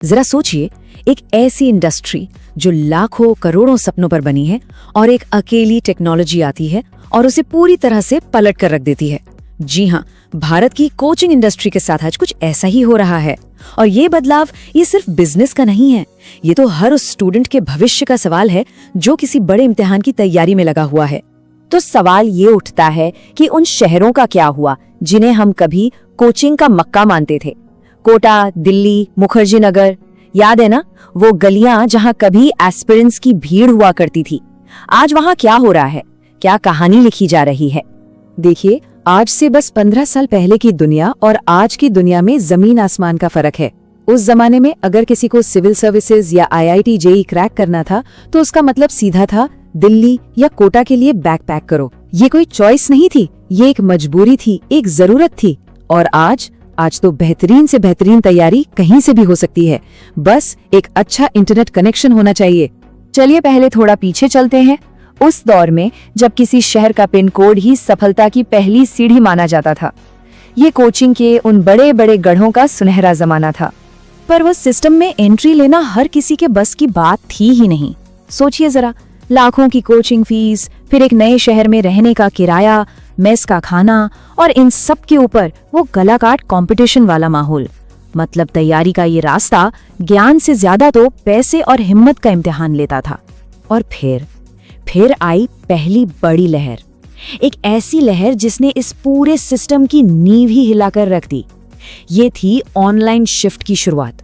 जरा सोचिए, एक ऐसी इंडस्ट्री जो लाखों करोड़ों सपनों पर बनी है और एक अकेली टेक्नोलॉजी आती है और उसे पूरी तरह से पलट कर रख देती है। जी हाँ, भारत की कोचिंग इंडस्ट्री के साथ आज कुछ ऐसा ही हो रहा है। और ये बदलाव ये सिर्फ बिजनेस का नहीं है, ये तो हर उस स्टूडेंट के भविष्य का सवाल है जो किसी बड़े इम्तिहान की तैयारी में लगा हुआ है। तो सवाल ये उठता है कि उन शहरों का क्या हुआ जिन्हें हम कभी कोचिंग का मक्का मानते थे। कोटा, दिल्ली, मुखर्जी नगर, याद है ना वो गलियां जहां कभी एस्पिरेंट्स की भीड़ हुआ करती थी। आज वहां क्या हो रहा है, क्या कहानी लिखी जा रही है? देखिए, आज से बस 15 साल पहले की दुनिया और आज की दुनिया में जमीन आसमान का फर्क है। उस जमाने में अगर किसी को सिविल सर्विसेज या IIT JEE क्रैक करना था तो उसका मतलब सीधा था दिल्ली या कोटा के लिए बैग पैक करो। ये कोई चॉइस नहीं थी, ये एक मजबूरी थी, एक जरूरत थी। और आज तो बेहतरीन से बेहतरीन तैयारी कहीं से भी हो सकती है, बस एक अच्छा इंटरनेट कनेक्शन होना चाहिए। चलिए पहले थोड़ा पीछे चलते हैं, उस दौर में जब किसी शहर का पिन कोड ही सफलता की पहली सीढ़ी माना जाता था। ये कोचिंग के उन बड़े बड़े गढ़ों का सुनहरा जमाना था। पर वो सिस्टम में एंट्री लेना हर किसी के बस की बात थी ही नहीं। सोचिए जरा, लाखों की कोचिंग फीस, फिर एक नए शहर में रहने का किराया, मेस का खाना और इन सब के ऊपर वो गला काट कंपटीशन वाला माहौल। मतलब तैयारी का ये रास्ता ज्ञान से ज्यादा तो पैसे और हिम्मत का इम्तिहान लेता था। और फिर आई पहली बड़ी लहर, एक ऐसी लहर जिसने इस पूरे सिस्टम की नींव ही हिलाकर रख दी। ये थी ऑनलाइन शिफ्ट की शुरुआत,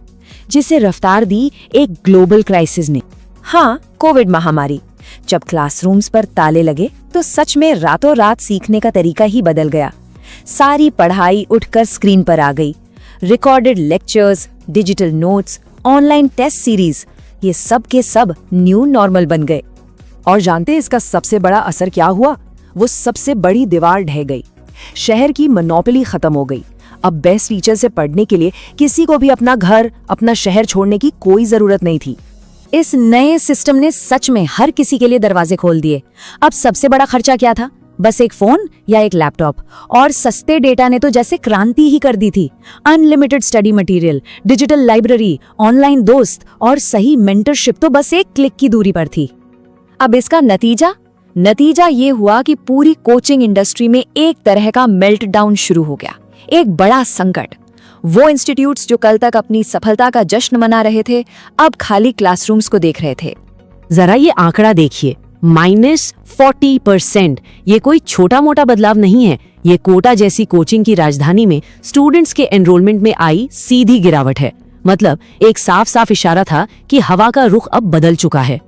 जिसे रफ्तार दी एक ग्लोबल क्राइसिस ने। हाँ, कोविड महामारी। जब क्लासरूम्स पर ताले लगे तो सच में रातों रात सीखने का तरीका ही बदल गया। सारी पढ़ाई उठकर स्क्रीन पर आ गई। Recorded lectures, digital notes, online test series, ये सब के सब न्यू नॉर्मल बन गए। और जानते हैं इसका सबसे बड़ा असर क्या हुआ? वो सबसे बड़ी दीवार ढह गई। शहर की मोनोपोली खत्म हो गई। अब बेस्ट टीचर से पढ़ने के लिए किसी को भी अपना घर, अपना शहर छोड़ने की कोई जरूरत नहीं थी। इस नए सिस्टम ने सच में हर किसी के लिए दरवाजे खोल दिए। अब सबसे बड़ा खर्चा क्या था? बस एक फोन या एक लैपटॉप। और सस्ते डेटा ने तो जैसे क्रांति ही कर दी थी। Unlimited study material, digital library, online दोस्त और सही मेंटरशिप तो बस एक क्लिक की दूरी पर थी। अब इसका नतीजा ये हुआ कि पूरी कोचिंग इंडस्ट्री में एक तरह का मेल्टडाउन शुरू हो गया। एक बड़ा संकट। वो इंस्टीट्यूट्स जो कल तक अपनी सफलता का जश्न मना रहे थे, अब खाली क्लासरूम्स को देख रहे थे। जरा ये आंकड़ा देखिए, -40%। ये कोई छोटा मोटा बदलाव नहीं है। ये कोटा जैसी कोचिंग की राजधानी में स्टूडेंट्स के एनरोलमेंट में आई सीधी गिरावट है। मतलब एक साफ साफ इशारा था कि हवा का रुख अब बदल चुका है।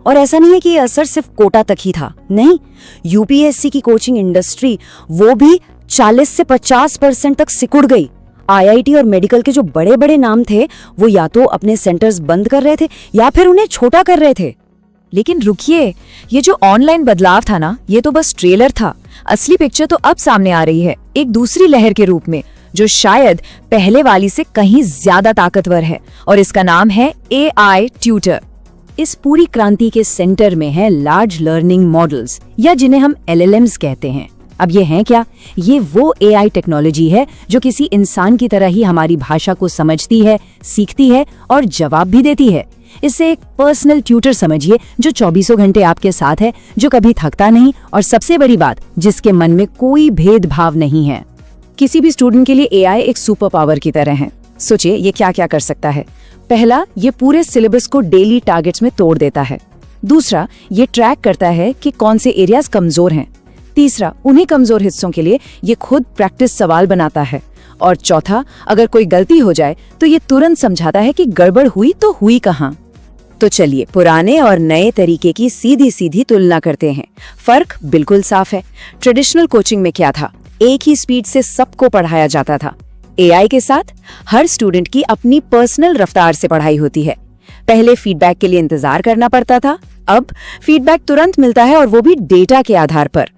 और ऐसा नहीं है कि ये असर सिर्फ कोटा तक ही था, नहीं, UPSC की कोचिंग इंडस्ट्री वो भी 40 से 50% तक सिकुड़ गई। IIT और मेडिकल के जो बड़े बड़े नाम थे वो या तो अपने सेंटर्स बंद कर रहे थे या फिर उन्हें छोटा कर रहे थे। लेकिन रुकिए, ये जो ऑनलाइन बदलाव था ना, ये तो बस ट्रेलर था। असली पिक्चर तो अब सामने आ रही है, एक दूसरी लहर के रूप में, जो शायद पहले वाली से कहीं ज्यादा ताकतवर है। और इसका नाम है AI ट्यूटर। इस पूरी क्रांति के सेंटर में है लार्ज लर्निंग मॉडल्स, या जिन्हें हम LLMs कहते हैं। अब ये हैं क्या? ये वो AI टेक्नोलॉजी है जो किसी इंसान की तरह ही हमारी भाषा को समझती है, सीखती है और जवाब भी देती है। इसे एक पर्सनल ट्यूटर समझिए, जो 24 घंटे आपके साथ है, जो कभी थकता नहीं और सबसे बड़ी बात, जिसके मन में कोई भेदभाव नहीं है। किसी भी स्टूडेंट के लिए AI एक सुपर पावर की तरह है। सोचिए ये क्या क्या कर सकता है। पहला, ये पूरे सिलेबस को डेली टारगेट्स में तोड़ देता है। दूसरा, ये ट्रैक करता है कि कौन से एरियाज कमजोर हैं। तीसरा, उन्हीं कमजोर हिस्सों के लिए ये खुद प्रैक्टिस सवाल बनाता है। और चौथा, अगर कोई गलती हो जाए तो ये तुरंत समझाता है कि गड़बड़ हुई तो हुई कहाँ। तो चलिए पुराने और नए तरीके की सीधी सीधी तुलना करते हैं। फर्क बिल्कुल साफ है। ट्रेडिशनल कोचिंग में क्या था? एक ही स्पीड से सबको पढ़ाया जाता था। AI के साथ हर स्टूडेंट की अपनी पर्सनल रफ्तार से पढ़ाई होती है। पहले फीडबैक के लिए इंतजार करना पड़ता था, अब फीडबैक तुरंत मिलता है और वो भी डेटा के आधार पर।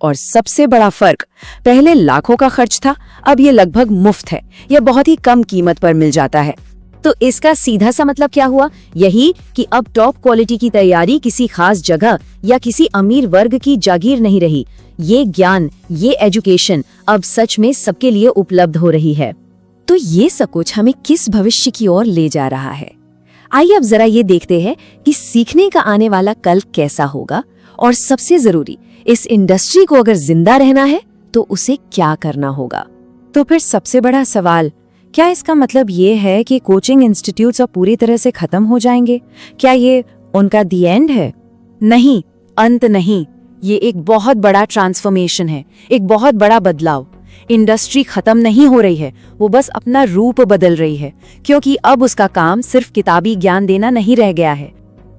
और सबसे बड़ा फर्क, पहले लाखों का खर्च था, अब ये लगभग मुफ्त है या बहुत ही कम कीमत पर मिल जाता है। तो इसका सीधा सा मतलब क्या हुआ? यही कि अब टॉप क्वालिटी की तैयारी किसी खास जगह या किसी अमीर वर्ग की जागीर नहीं रही। ये ज्ञान, ये एजुकेशन अब सच में सबके लिए उपलब्ध हो रही है। तो ये सब कुछ हमें किस भविष्य की ओर ले जा रहा है? आइए अब जरा ये देखते हैं कि सीखने का आने वाला कल कैसा होगा, और सबसे जरूरी, इस इंडस्ट्री को अगर जिंदा रहना है तो उसे क्या करना होगा। तो फिर सबसे बड़ा सवाल, क्या इसका मतलब ये है कि कोचिंग इंस्टीट्यूट्स अब पूरी तरह से खत्म हो जाएंगे? क्या ये उनका दी एंड है? नहीं, अंत नहीं। ये एक बहुत बड़ा ट्रांसफॉर्मेशन है, एक बहुत बड़ा बदलाव। इंडस्ट्री खत्म नहीं हो रही है, वो बस अपना रूप बदल रही है, क्योंकि अब उसका काम सिर्फ किताबी ज्ञान देना नहीं रह गया है।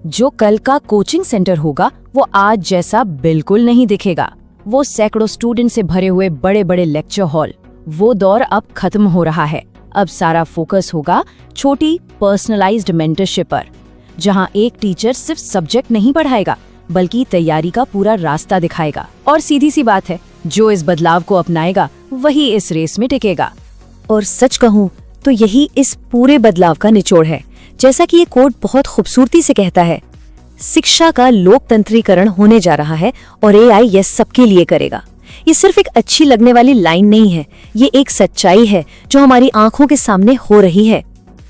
जो कल का कोचिंग सेंटर होगा वो आज जैसा बिल्कुल नहीं दिखेगा। वो सैकड़ों स्टूडेंट से भरे हुए बड़े बड़े लेक्चर हॉल, वो दौर अब खत्म हो रहा है। अब सारा फोकस होगा छोटी पर्सनलाइज्ड मेंटरशिप पर, जहां एक टीचर सिर्फ सब्जेक्ट नहीं पढ़ाएगा बल्कि तैयारी का पूरा रास्ता दिखाएगा। और सीधी सी बात है, जो इस बदलाव को अपनाएगा वही इस रेस में टिकेगा। और सच कहूं तो यही इस पूरे बदलाव का निचोड़ है। जैसा कि ये कोड बहुत खूबसूरती से कहता है, शिक्षा का लोकतंत्रीकरण होने जा रहा है और एआई यह सबके लिए करेगा। ये सिर्फ एक अच्छी लगने वाली लाइन नहीं है, ये एक सच्चाई है जो हमारी आंखों के सामने हो रही है।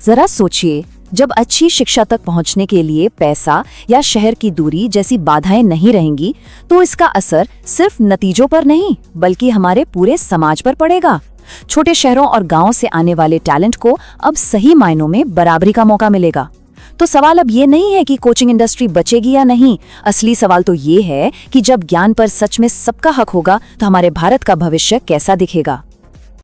जरा सोचिए, जब अच्छी शिक्षा तक पहुंचने के लिए पैसा या शहर की दूरी जैसी बाधाएं नहीं रहेंगी, तो इसका असर सिर्फ नतीजों पर नहीं बल्कि हमारे पूरे समाज पर पड़ेगा। छोटे शहरों और गांवों से आने वाले टैलेंट को अब सही मायनों में बराबरी का मौका मिलेगा। तो सवाल अब ये नहीं है कि कोचिंग इंडस्ट्री बचेगी या नहीं, असली सवाल तो ये है कि जब ज्ञान पर सच में सबका हक होगा तो हमारे भारत का भविष्य कैसा दिखेगा।